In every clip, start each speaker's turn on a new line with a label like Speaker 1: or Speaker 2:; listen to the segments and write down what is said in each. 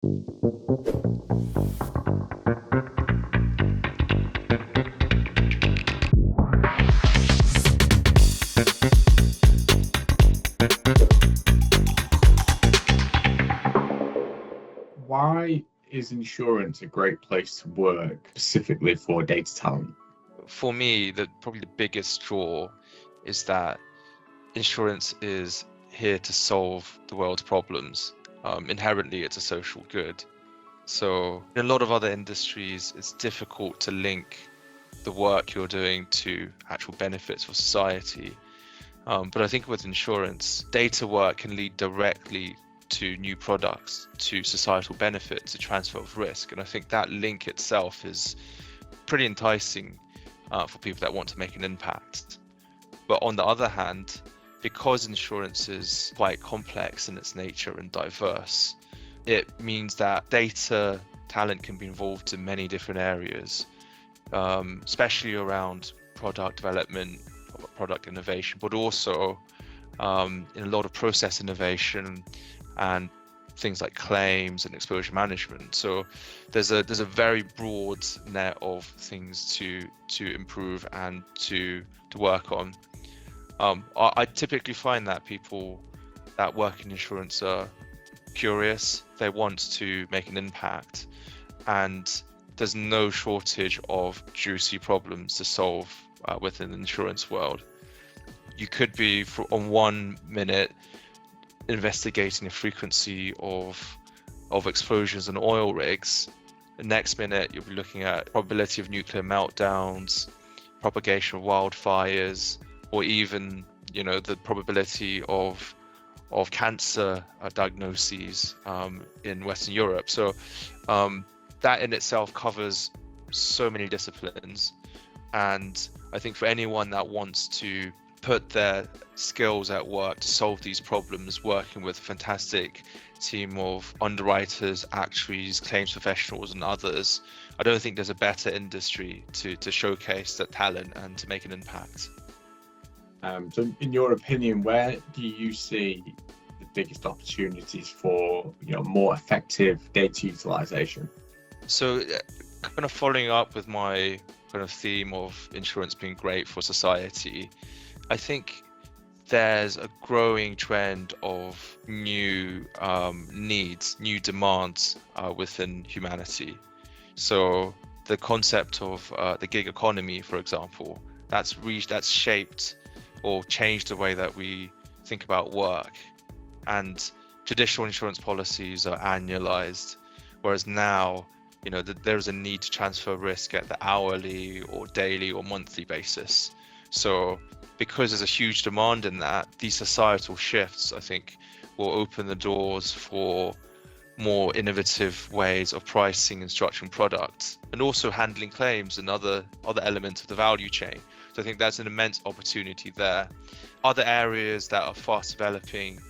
Speaker 1: Why is insurance a great place to work specifically for data talent?
Speaker 2: For me, probably the biggest draw is that insurance is here to solve the world's problems. Inherently, it's a social good. So in a lot of other industries, it's difficult to link the work you're doing to actual benefits for society. But I think with insurance, data work can lead directly to new products, to societal benefit, to transfer of risk. And I think that link itself is pretty enticing for people that want to make an impact. But on the other hand, because insurance is quite complex in its nature and diverse, it means that data talent can be involved in many different areas, especially around product development, product innovation, but also in a lot of process innovation and things like claims and exposure management. So there's a very broad net of things to improve and to work on. I typically find that people that work in insurance are curious, they want to make an impact, and there's no shortage of juicy problems to solve within the insurance world. You could be on 1 minute investigating the frequency of explosions in oil rigs. The next minute you'll be looking at probability of nuclear meltdowns, propagation of wildfires, or even the probability of cancer diagnoses in Western Europe. So that in itself covers so many disciplines, and I think for anyone that wants to put their skills at work to solve these problems, working with a fantastic team of underwriters, actuaries, claims professionals, and others, I don't think there's a better industry to showcase that talent and to make an impact.
Speaker 1: So in your opinion, where do you see the biggest opportunities for more effective data utilization?
Speaker 2: So kind of following up with my kind of theme of insurance being great for society, I think there's a growing trend of new needs, new demands within humanity. So the concept of the gig economy, for example, that's shaped or changed the way that we think about work. And traditional insurance policies are annualized, whereas now, there's a need to transfer risk at the hourly or daily or monthly basis. So because there's a huge demand in that, these societal shifts, I think, will open the doors for more innovative ways of pricing and structuring products, and also handling claims and other elements of the value chain. So I think that's an immense opportunity there. Other areas that are fast developing,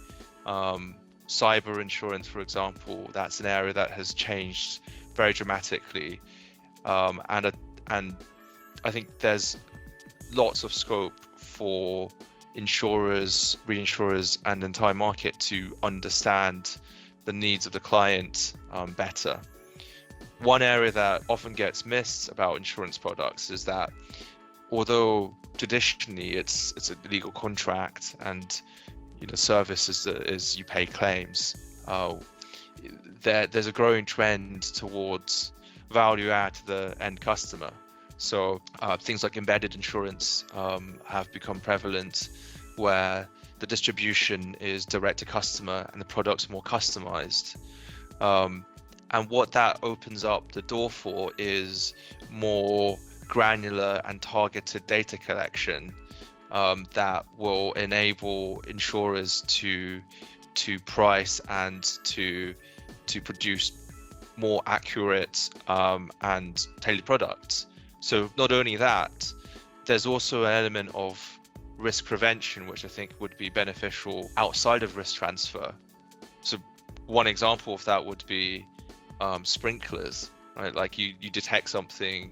Speaker 2: cyber insurance, for example, that's an area that has changed very dramatically, and I think there's lots of scope for insurers, reinsurers, and the entire market to understand the needs of the client better. One area that often gets missed about insurance products is that although traditionally it's a legal contract and service is you pay claims, there's a growing trend towards value add to the end customer. So things like embedded insurance have become prevalent, where the distribution is direct to customer and the product's more customized. And what that opens up the door for is more granular and targeted data collection that will enable insurers to price and to produce more accurate and tailored products. So not only that, there's also an element of risk prevention, which I think would be beneficial outside of risk transfer. So one example of that would be sprinklers, right? Like you detect something,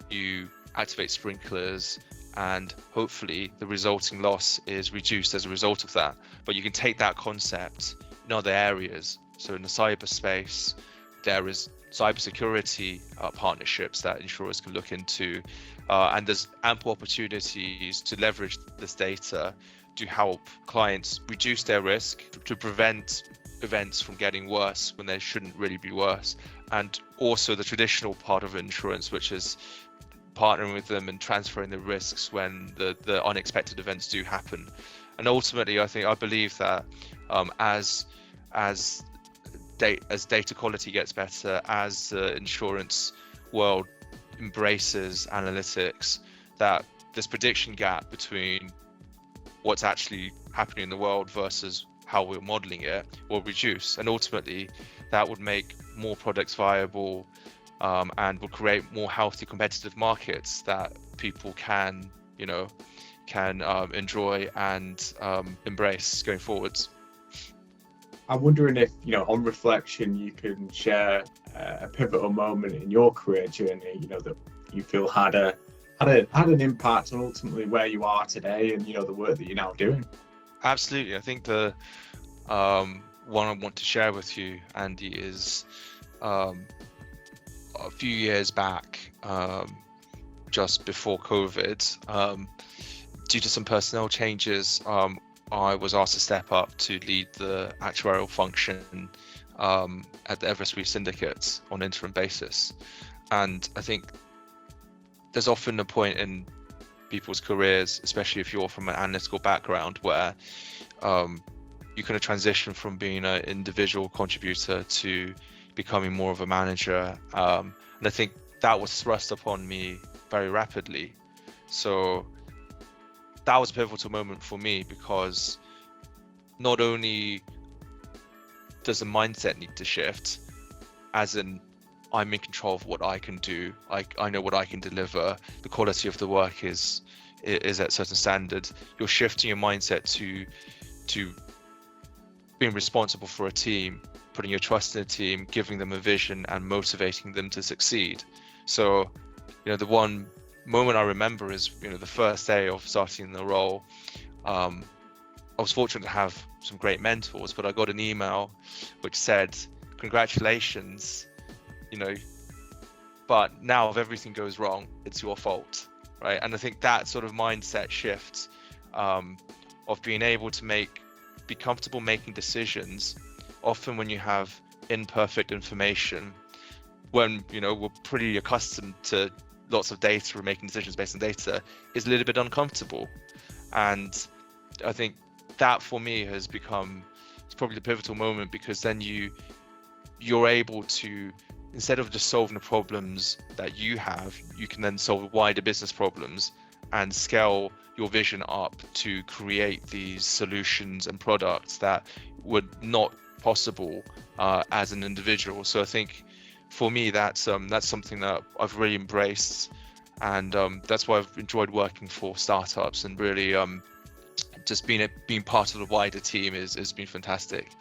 Speaker 2: you activate sprinklers, and hopefully the resulting loss is reduced as a result of that. But you can take that concept in other areas. So in the cyberspace, there is cybersecurity partnerships that insurers can look into, and there's ample opportunities to leverage this data to help clients reduce their risk, to prevent events from getting worse when they shouldn't really be worse, and also the traditional part of insurance, which is partnering with them and transferring the risks when the unexpected events do happen. And ultimately, I believe that as data quality gets better, as the insurance world embraces analytics, that this prediction gap between what's actually happening in the world versus how we're modeling it will reduce, and ultimately that would make more products viable, and will create more healthy competitive markets that people can enjoy and embrace going forwards.
Speaker 1: I'm wondering if, on reflection, you can share a pivotal moment in your career journey, that you feel had an impact on ultimately where you are today and, the work that you're now doing.
Speaker 2: Absolutely. I think the one I want to share with you, Andy, is a few years back, just before COVID, due to some personnel changes, I was asked to step up to lead the actuarial function at the Everest Reef Syndicate on an interim basis. And I think there's often a point in people's careers, especially if you're from an analytical background, where you kind of transition from being an individual contributor to becoming more of a manager. And I think that was thrust upon me very rapidly. So that was a pivotal moment for me, because not only does the mindset need to shift, as in I'm in control of what I can do, I know what I can deliver, the quality of the work is at a certain standard. You're shifting your mindset to being responsible for a team, putting your trust in a team, giving them a vision and motivating them to succeed. So, the one moment I remember is, the first day of starting the role. I was fortunate to have some great mentors, but I got an email which said, "Congratulations, but now if everything goes wrong, it's your fault," right? And I think that sort of mindset shift of being able to be comfortable making decisions, often when you have imperfect information, when we're pretty accustomed to lots of data or making decisions based on data, is a little bit uncomfortable. And I think that for me has become, it's probably the pivotal moment, because then you're able to, instead of just solving the problems that you have, you can then solve wider business problems and scale your vision up to create these solutions and products that were not possible as an individual. So I think for me, that's something that I've really embraced, and that's why I've enjoyed working for startups, and really just being part of the wider team has been fantastic.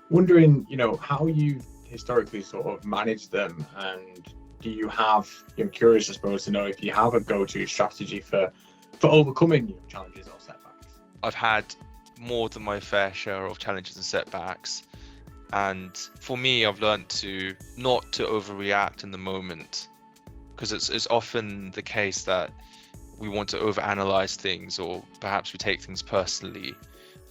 Speaker 1: Wondering, how you historically sort of manage them, and do you have, curious I suppose to know if you have a go-to strategy for overcoming challenges or setbacks.
Speaker 2: I've had more than my fair share of challenges and setbacks, and for me, I've learned not to overreact in the moment, because it's often the case that we want to overanalyze things, or perhaps we take things personally.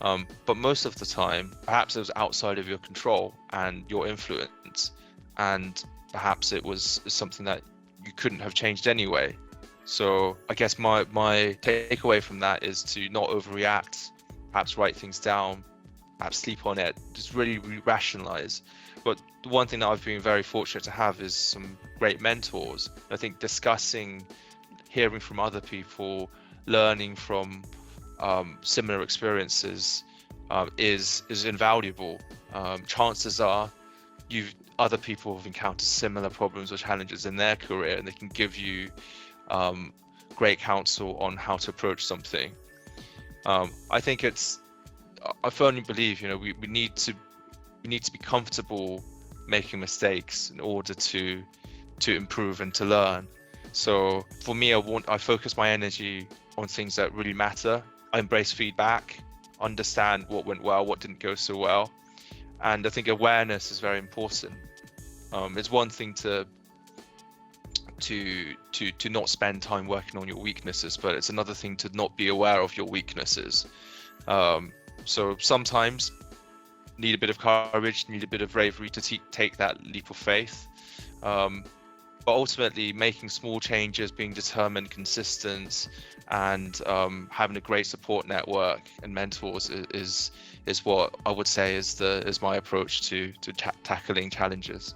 Speaker 2: But most of the time, perhaps it was outside of your control and your influence, and perhaps it was something that you couldn't have changed anyway. So I guess my takeaway from that is to not overreact, perhaps write things down, perhaps sleep on it, just really rationalize. But the one thing that I've been very fortunate to have is some great mentors. I think hearing from other people, learning from similar experiences is invaluable. Chances are other people have encountered similar problems or challenges in their career, and they can give you great counsel on how to approach something. I firmly believe, we need to be comfortable making mistakes in order to improve and to learn. So for me, I focus my energy on things that really matter. I embrace feedback, understand what went well, what didn't go so well, And I think awareness is very important. It's one thing to not spend time working on your weaknesses, but it's another thing to not be aware of your weaknesses. So sometimes need a bit of courage, need a bit of bravery to take that leap of faith. But ultimately, making small changes, being determined, consistent, and having a great support network and mentors is what I would say is my approach to tackling challenges.